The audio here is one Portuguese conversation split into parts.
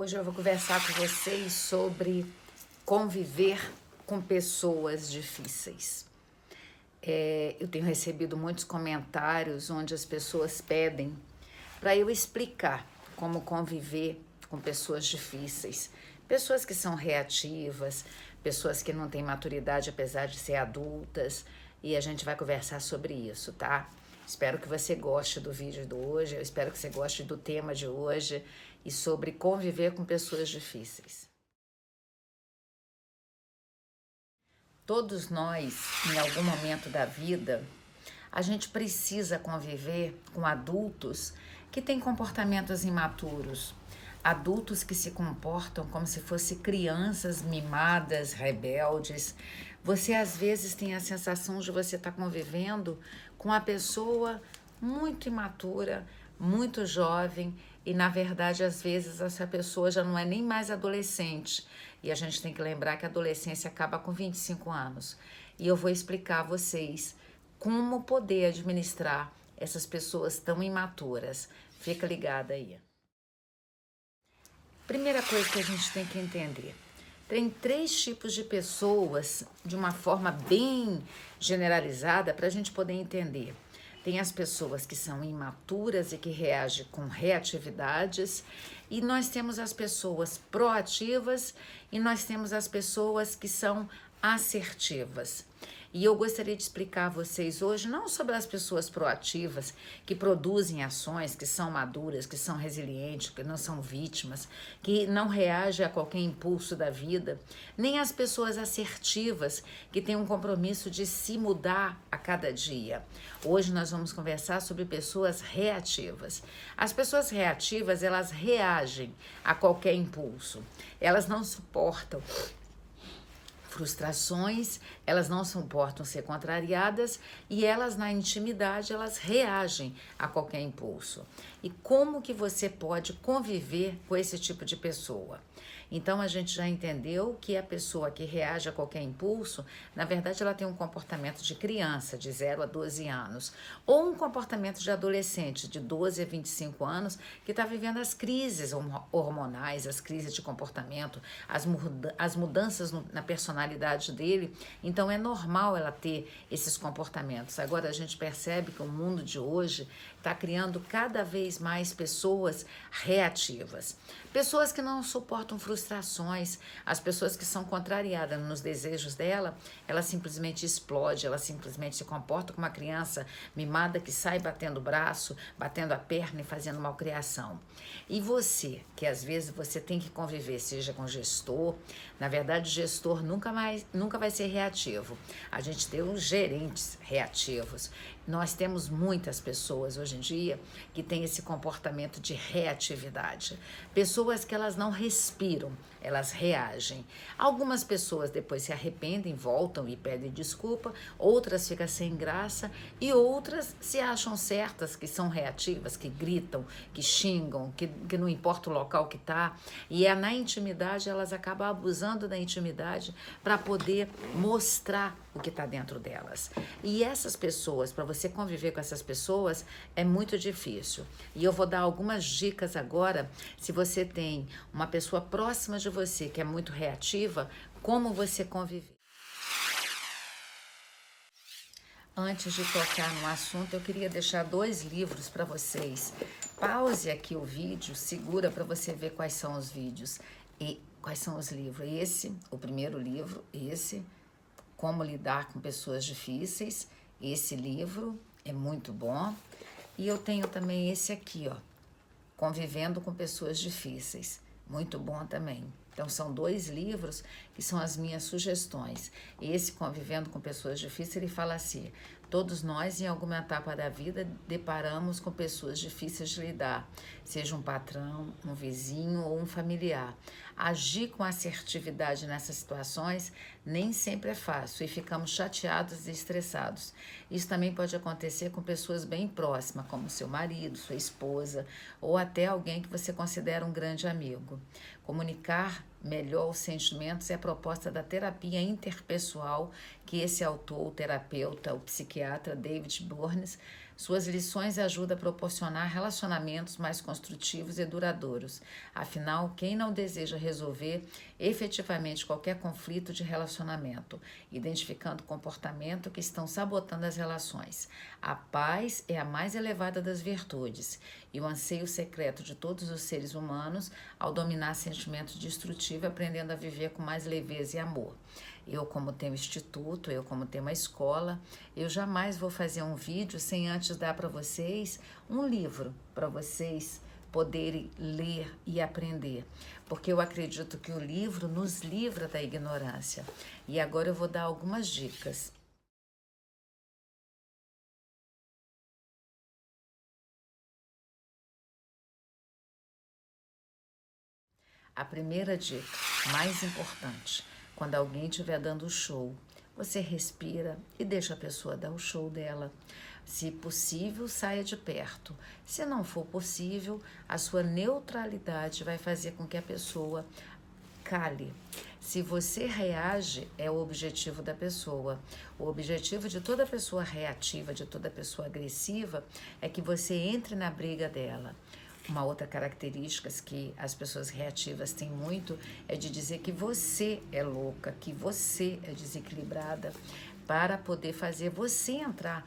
Hoje eu vou conversar com vocês sobre conviver com pessoas difíceis. Eu tenho recebido muitos comentários onde as pessoas pedem para eu explicar como conviver com pessoas difíceis, pessoas que são reativas, pessoas que não têm maturidade apesar de ser adultas, e a gente vai conversar sobre isso, tá? Espero que você goste do vídeo de hoje, eu espero que você goste do tema de hoje e sobre conviver com pessoas difíceis. Todos nós, em algum momento da vida, a gente precisa conviver com adultos que têm comportamentos imaturos, adultos que se comportam como se fossem crianças mimadas, rebeldes. Você às vezes tem a sensação de você estar convivendo com uma pessoa muito imatura, muito jovem, e na verdade às vezes essa pessoa já não é nem mais adolescente. E a gente tem que lembrar que a adolescência acaba com 25 anos. E eu vou explicar a vocês como poder administrar essas pessoas tão imaturas. Fica ligada aí. Primeira coisa que a gente tem que entender. Tem 3 tipos de pessoas, de uma forma bem generalizada, para a gente poder entender. Tem as pessoas que são imaturas e que reagem com reatividades, e nós temos as pessoas proativas e nós temos as pessoas que são assertivas. E eu gostaria de explicar a vocês hoje não sobre as pessoas proativas que produzem ações, que são maduras, que são resilientes, que não são vítimas, que não reagem a qualquer impulso da vida, nem as pessoas assertivas que têm um compromisso de se mudar a cada dia. Hoje nós vamos conversar sobre pessoas reativas. As pessoas reativas, elas reagem a qualquer impulso. Elas não suportam frustrações, elas não suportam ser contrariadas e elas na intimidade, elas reagem a qualquer impulso. E como que você pode conviver com esse tipo de pessoa? Então a gente já entendeu que a pessoa que reage a qualquer impulso, na verdade ela tem um comportamento de criança, de 0 a 12 anos, ou um comportamento de adolescente, de 12 a 25 anos, que está vivendo as crises hormonais, as crises de comportamento, as mudanças na personalidade dele. Então é normal ela ter esses comportamentos. Agora a gente percebe que o mundo de hoje está criando cada vez mais pessoas reativas. Pessoas que não suportam frustrações, as pessoas que são contrariadas nos desejos dela, ela simplesmente explode, ela simplesmente se comporta como uma criança mimada que sai batendo o braço, batendo a perna e fazendo malcriação. E você, que às vezes você tem que conviver, seja com gestor, na verdade o gestor nunca vai ser reativo. A gente tem os gerentes reativos. Nós temos muitas pessoas hoje em dia que têm esse comportamento de reatividade. Pessoas que elas não respiram, elas reagem. Algumas pessoas depois se arrependem, voltam e pedem desculpa, outras ficam sem graça e outras se acham certas, que são reativas, que gritam, que xingam, que não importa o local que está. E na intimidade elas acabam abusando da intimidade para poder mostrar o que está dentro delas. E essas pessoas, para você conviver com essas pessoas, é muito difícil. E eu vou dar algumas dicas agora, se você tem uma pessoa próxima de você que é muito reativa, como você conviver. Antes de tocar no assunto, eu queria deixar 2 livros para vocês. Pause aqui o vídeo, segura para você ver quais são os vídeos e quais são os livros. Esse, o primeiro livro, esse, Como Lidar com Pessoas Difíceis. Esse livro é muito bom. E eu tenho também esse aqui, ó, Convivendo com Pessoas Difíceis. Muito bom também. Então, são 2 livros que são as minhas sugestões. Esse, Convivendo com Pessoas Difíceis, ele fala assim: todos nós, em alguma etapa da vida, deparamos com pessoas difíceis de lidar, seja um patrão, um vizinho ou um familiar. Agir com assertividade nessas situações nem sempre é fácil e ficamos chateados e estressados. Isso também pode acontecer com pessoas bem próximas, como seu marido, sua esposa ou até alguém que você considera um grande amigo. Comunicar melhor os sentimentos é a proposta da terapia interpessoal que esse autor, o terapeuta, o psiquiatra David Burns Suas lições ajudam a proporcionar relacionamentos mais construtivos e duradouros. Afinal, quem não deseja resolver efetivamente qualquer conflito de relacionamento, identificando comportamento que estão sabotando as relações? A paz é a mais elevada das virtudes e o anseio secreto de todos os seres humanos ao dominar sentimentos destrutivos, aprendendo a viver com mais leveza e amor. Eu, como tenho instituto, eu, como tenho uma escola, eu jamais vou fazer um vídeo sem antes dar para vocês um livro para vocês poderem ler e aprender, porque eu acredito que o livro nos livra da ignorância. E agora eu vou dar algumas dicas. A primeira dica, mais importante, quando alguém estiver dando show, você respira e deixa a pessoa dar o show dela. Se possível, saia de perto. Se não for possível, a sua neutralidade vai fazer com que a pessoa cale. Se você reage, é o objetivo da pessoa. O objetivo de toda pessoa reativa, de toda pessoa agressiva, é que você entre na briga dela. Uma outra característica que as pessoas reativas têm muito é de dizer que você é louca, que você é desequilibrada, para poder fazer você entrar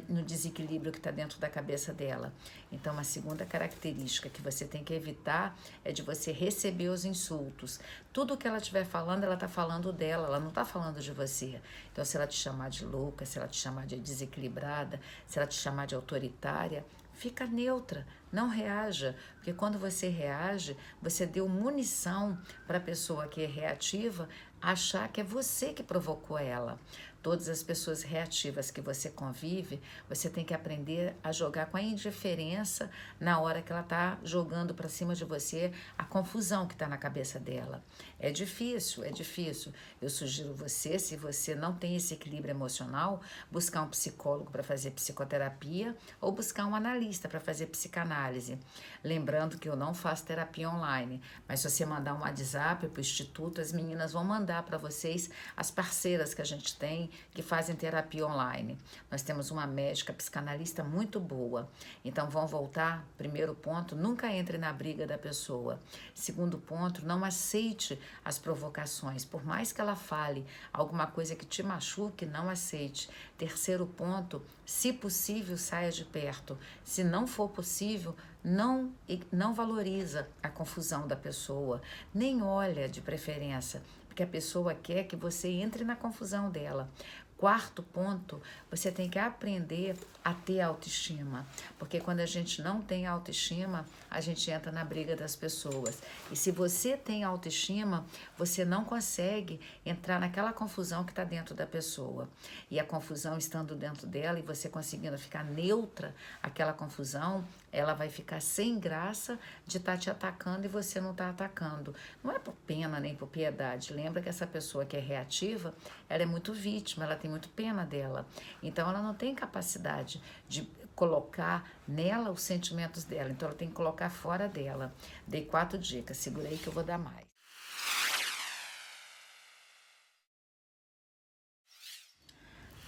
no desequilíbrio que está dentro da cabeça dela. Então, a segunda característica que você tem que evitar é de você receber os insultos. Tudo que ela estiver falando, ela está falando dela, ela não está falando de você. Então, se ela te chamar de louca, se ela te chamar de desequilibrada, se ela te chamar de autoritária, fica neutra, não reaja, porque quando você reage, você deu munição para a pessoa que é reativa achar que é você que provocou ela. Todas as pessoas reativas que você convive, você tem que aprender a jogar com a indiferença na hora que ela está jogando para cima de você a confusão que está na cabeça dela. É difícil, é difícil. Eu sugiro você, se você não tem esse equilíbrio emocional, buscar um psicólogo para fazer psicoterapia ou buscar um analista para fazer psicanálise. Lembrando que eu não faço terapia online, mas se você mandar um WhatsApp para o Instituto, as meninas vão mandar para vocês as parceiras que a gente tem que fazem terapia online. Nós temos uma médica psicanalista muito boa. Então, vão voltar. Primeiro ponto, nunca entre na briga da pessoa. Segundo ponto, não aceite as provocações. Por mais que ela fale alguma coisa que te machuque, não aceite. Terceiro ponto, se possível, saia de perto. Se não for possível, não valoriza a confusão da pessoa, nem olha de preferência, porque a pessoa quer que você entre na confusão dela. Quarto ponto, você tem que aprender a ter autoestima, porque quando a gente não tem autoestima, a gente entra na briga das pessoas. E se você tem autoestima, você não consegue entrar naquela confusão que está dentro da pessoa. E a confusão estando dentro dela e você conseguindo ficar neutra, aquela confusão, ela vai ficar sem graça de estar te atacando e você não está atacando. Não é por pena nem por piedade. Lembra que essa pessoa que é reativa, ela é muito vítima, ela tem muito pena dela. Então, ela não tem capacidade de colocar nela os sentimentos dela. Então, ela tem que colocar fora dela. Dei 4 dicas. Segura aí que eu vou dar mais.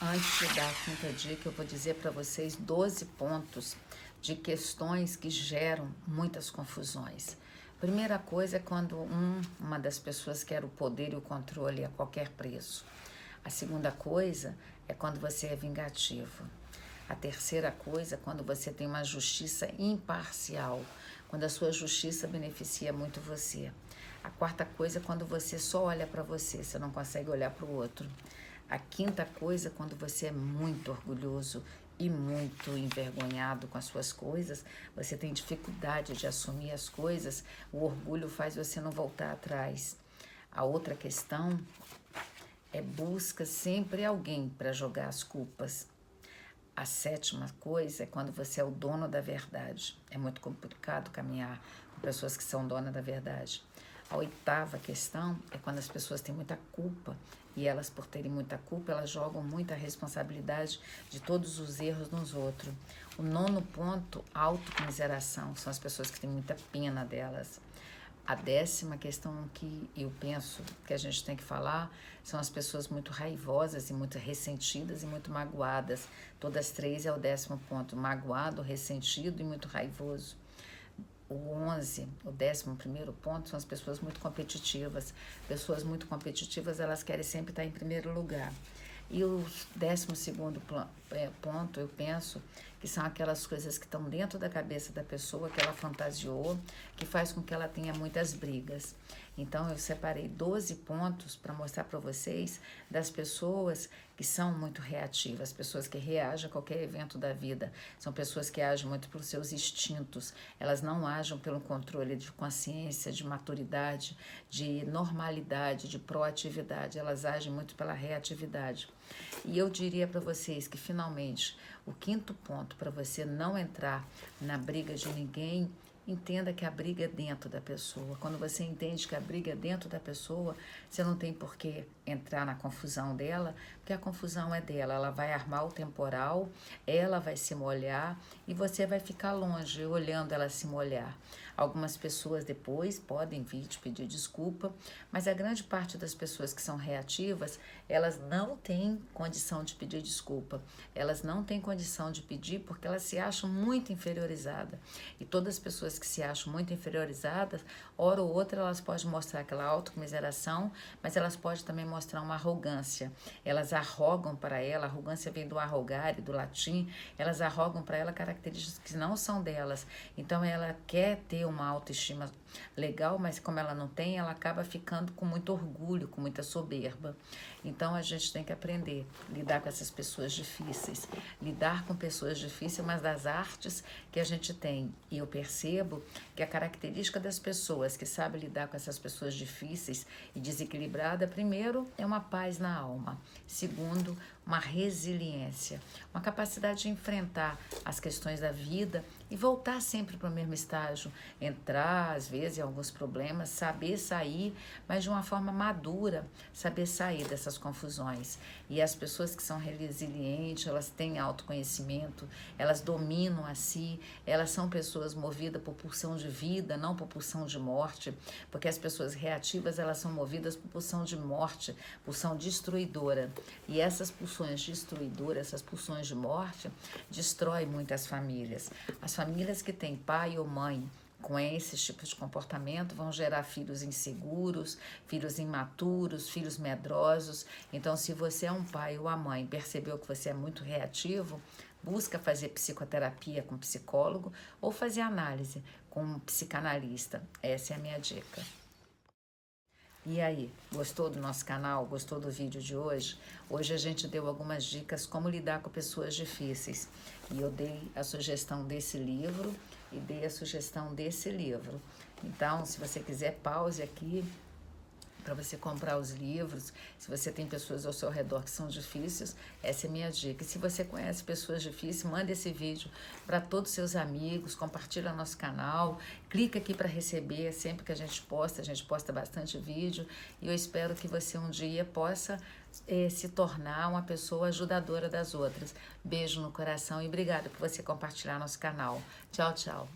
Antes de dar a 5ª dica, eu vou dizer para vocês 12 pontos de questões que geram muitas confusões. Primeira coisa é quando uma das pessoas quer o poder e o controle a qualquer preço. A segunda coisa é quando você é vingativo. A terceira coisa é quando você tem uma justiça imparcial, quando a sua justiça beneficia muito você. A quarta coisa é quando você só olha para você, você não consegue olhar para o outro. A quinta coisa é quando você é muito orgulhoso e muito envergonhado com as suas coisas, você tem dificuldade de assumir as coisas, o orgulho faz você não voltar atrás. A outra questão é busca sempre alguém para jogar as culpas. A 7ª coisa é quando você é o dono da verdade. É muito complicado caminhar com pessoas que são donas da verdade. A 8ª questão é quando as pessoas têm muita culpa e elas, por terem muita culpa, elas jogam muita responsabilidade de todos os erros nos outros. O 9º ponto, autocomiseração, são as pessoas que têm muita pena delas. A 10ª questão que eu penso que a gente tem que falar são as pessoas muito raivosas e muito ressentidas e muito magoadas. Todas 3 é o 10º ponto, magoado, ressentido e muito raivoso. O 11, o 11º ponto, são as pessoas muito competitivas. Pessoas muito competitivas, elas querem sempre estar em primeiro lugar. E o 12º ponto, eu penso que são aquelas coisas que estão dentro da cabeça da pessoa, que ela fantasiou, que faz com que ela tenha muitas brigas. Então, eu separei 12 pontos para mostrar para vocês das pessoas que são muito reativas, pessoas que reagem a qualquer evento da vida. São pessoas que agem muito pelos seus instintos, elas não agem pelo controle de consciência, de maturidade, de normalidade, de proatividade, elas agem muito pela reatividade. E eu diria para vocês que, finalmente, o 5º ponto para você não entrar na briga de ninguém, entenda que a briga é dentro da pessoa. Quando você entende que a briga é dentro da pessoa, você não tem por que entrar na confusão dela, porque a confusão é dela. Ela vai armar o temporal, ela vai se molhar e você vai ficar longe olhando ela se molhar. Algumas pessoas depois podem vir te pedir desculpa, mas a grande parte das pessoas que são reativas, elas não têm condição de pedir desculpa. Elas não têm condição de pedir porque elas se acham muito inferiorizadas. E todas as pessoas que se acham muito inferiorizadas, hora ou outra elas podem mostrar aquela autocomiseração, mas elas podem também mostrar uma arrogância. Elas arrogam para ela, a arrogância vem do arrogare, do latim, elas arrogam para ela características que não são delas. Então ela quer ter uma autoestima legal, mas como ela não tem, ela acaba ficando com muito orgulho, com muita soberba. Então a gente tem que aprender a lidar com essas pessoas difíceis, lidar com pessoas difíceis, mas das artes que a gente tem. E eu percebo que a característica das pessoas que sabem lidar com essas pessoas difíceis e desequilibradas, primeiro, é uma paz na alma. Segundo, uma resiliência, uma capacidade de enfrentar as questões da vida e voltar sempre para o mesmo estágio, entrar às vezes em alguns problemas, saber sair, mas de uma forma madura, saber sair dessas confusões. E as pessoas que são resilientes, elas têm autoconhecimento, elas dominam a si, elas são pessoas movidas por pulsão de vida, não por pulsão de morte, porque as pessoas reativas, elas são movidas por pulsão de morte, pulsão destruidora. E essas pulsões destruidoras, essas pulsões de morte, destroem muitas famílias. As famílias que têm pai ou mãe com esses tipos de comportamento vão gerar filhos inseguros, filhos imaturos, filhos medrosos. Então, se você é um pai ou a mãe percebeu que você é muito reativo, busca fazer psicoterapia com psicólogo ou fazer análise com um psicanalista. Essa é a minha dica. E aí, gostou do nosso canal? Gostou do vídeo de hoje? Hoje a gente deu algumas dicas como lidar com pessoas difíceis. E eu dei a sugestão desse livro e dei a sugestão desse livro. Então, se você quiser, pause aqui para você comprar os livros. Se você tem pessoas ao seu redor que são difíceis, essa é a minha dica. E se você conhece pessoas difíceis, manda esse vídeo para todos os seus amigos, compartilha nosso canal, clica aqui para receber sempre que a gente posta bastante vídeo, e eu espero que você um dia possa se tornar uma pessoa ajudadora das outras. Beijo no coração e obrigada por você compartilhar nosso canal. Tchau, tchau.